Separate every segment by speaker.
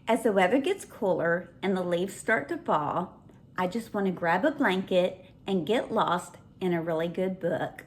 Speaker 1: As the weather gets cooler and the leaves start to fall, I just want to grab a blanket and get lost in a really good book.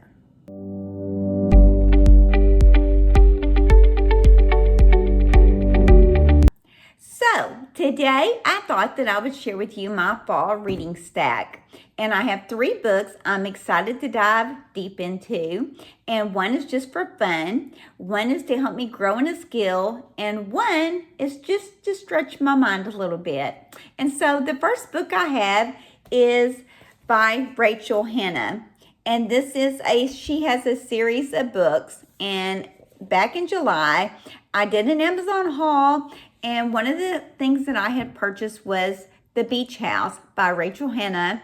Speaker 1: So today I thought that I would share with you my fall reading stack. And I have 3 books I'm excited to dive deep into. And one is just for fun, one is to help me grow in a skill, and one is just to stretch my mind a little bit. And so the first book I have is by Rachel Hannah. And she has a series of books. And back in July, I did an Amazon haul, and one of the things that I had purchased was The Beach House by Rachel Hannah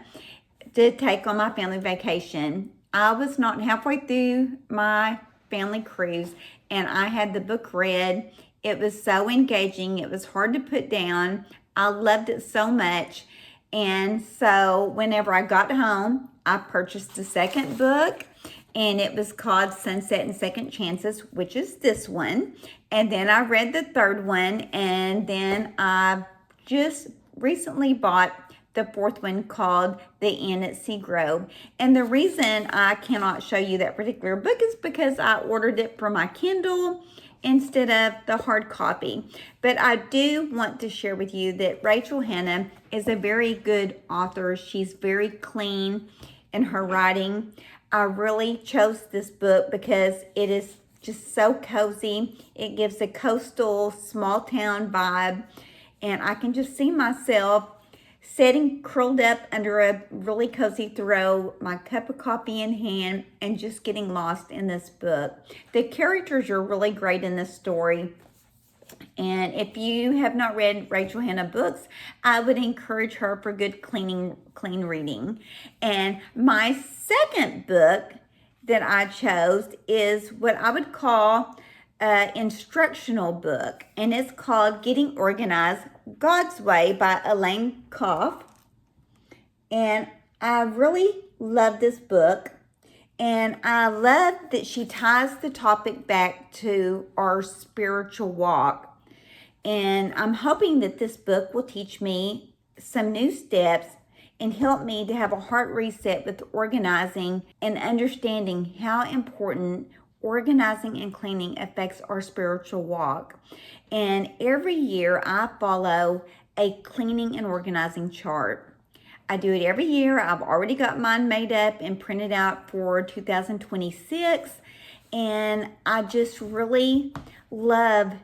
Speaker 1: to take on my family vacation. I was not halfway through my family cruise, and I had the book read. It was so engaging. It was hard to put down. I loved it so much. And so whenever I got home, I purchased the second book, and it was called Sunset and Second Chances, which is this one. And then I read the third one, and then I just recently bought the fourth one called The Inn at Seagrove. And the reason I cannot show you that particular book is because I ordered it for my Kindle instead of the hard copy. But I do want to share with you that Rachel Hannah is a very good author. She's very clean in her writing. I really chose this book because it is just so cozy. It gives a coastal, small town vibe. And I can just see myself sitting curled up under a really cozy throw, my cup of coffee in hand, and just getting lost in this book. The characters are really great in this story. And if you have not read Rachel Hannah books, I would encourage her for good clean reading. And my second book that I chose is what I would call an instructional book. And it's called Getting Organized God's Way by Elaine Koff. And I really love this book. And I love that she ties the topic back to our spiritual walk. And I'm hoping that this book will teach me some new steps and help me to have a heart reset with organizing and understanding how important organizing and cleaning affects our spiritual walk. And every year I follow a cleaning and organizing chart. I do it every year. I've already got mine made up and printed out for 2026. And I just really love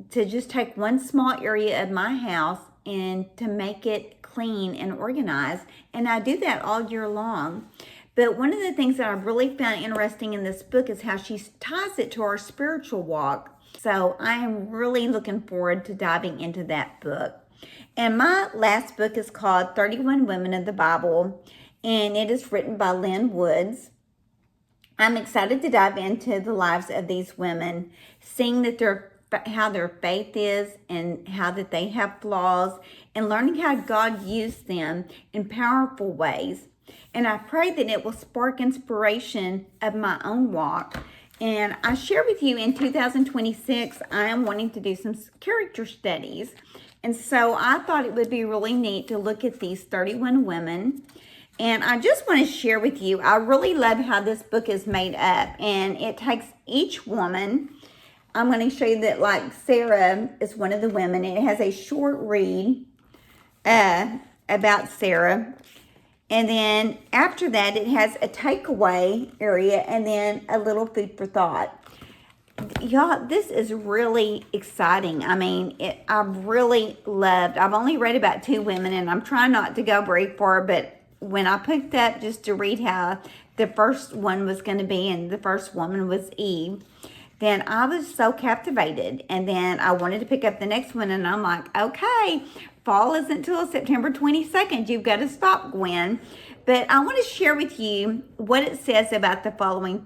Speaker 1: to just take one small area of my house and to make it clean and organized. And I do that all year long. But one of the things that I've really found interesting in this book is how she ties it to our spiritual walk. So I am really looking forward to diving into that book. And my last book is called 31 Women of the Bible, and it is written by Lynn Woods. I'm excited to dive into the lives of these women, seeing that how their faith is and how that they have flaws, and learning how God used them in powerful ways. And I pray that it will spark inspiration of my own walk. And I share with you in 2026, I am wanting to do some character studies. And so I thought it would be really neat to look at these 31 women. And I just want to share with you, I really love how this book is made up. And it takes each woman. I'm going to show you that, like, Sarah is one of the women. It has a short read about Sarah. And then after that, it has a takeaway area and then a little food for thought. Y'all, this is really exciting. I mean, I've really loved. I've only read about 2 women, and I'm trying not to go very far, but when I picked up just to read how the first one was going to be, and the first woman was Eve, then I was so captivated. And then I wanted to pick up the next one, and I'm like, okay, fall isn't until September 22nd. You've got to stop, Gwen. But I want to share with you what it says about the following,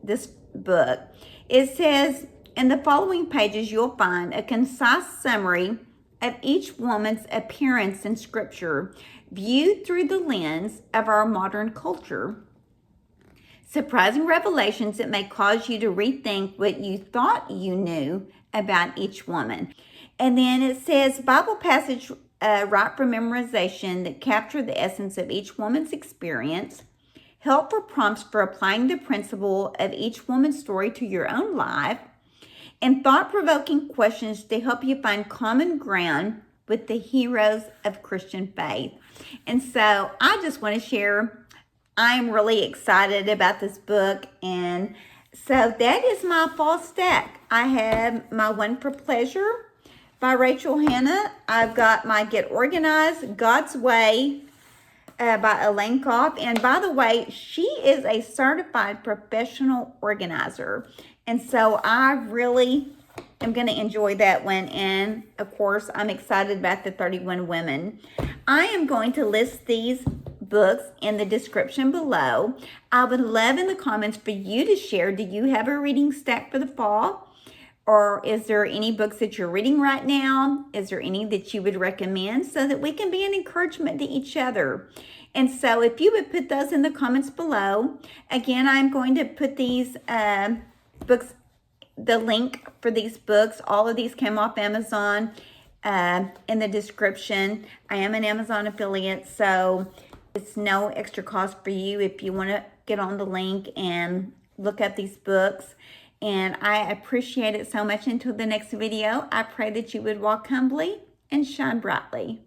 Speaker 1: this book. It says, in the following pages, you'll find a concise summary of each woman's appearance in Scripture, viewed through the lens of our modern culture. surprising revelations that may cause you to rethink what you thought you knew about each woman. And then it says Bible passage right for memorization that capture the essence of each woman's experience, helpful prompts for applying the principle of each woman's story to your own life, and thought-provoking questions to help you find common ground with the heroes of Christian faith. And so I just want to share, I'm really excited about this book. And so that is my fall stack. I have my One for Pleasure by Rachel Hanna. I've got my Get Organized, God's Way by Elaine Koff. And by the way, she is a certified professional organizer. And so I really am going to enjoy that one. And of course, I'm excited about the 31 Women. I am going to list these books in the description below. I would love in the comments for you to share. Do you have a reading stack for the fall? Or is there any books that you're reading right now? Is there any that you would recommend so that we can be an encouragement to each other? And so if you would put those in the comments below. Again, I'm going to put these books, the link for these books. All of these came off Amazon in the description. I am an Amazon affiliate, so it's no extra cost for you if you want to get on the link and look up these books. And I appreciate it so much. Until the next video, I pray that you would walk humbly and shine brightly.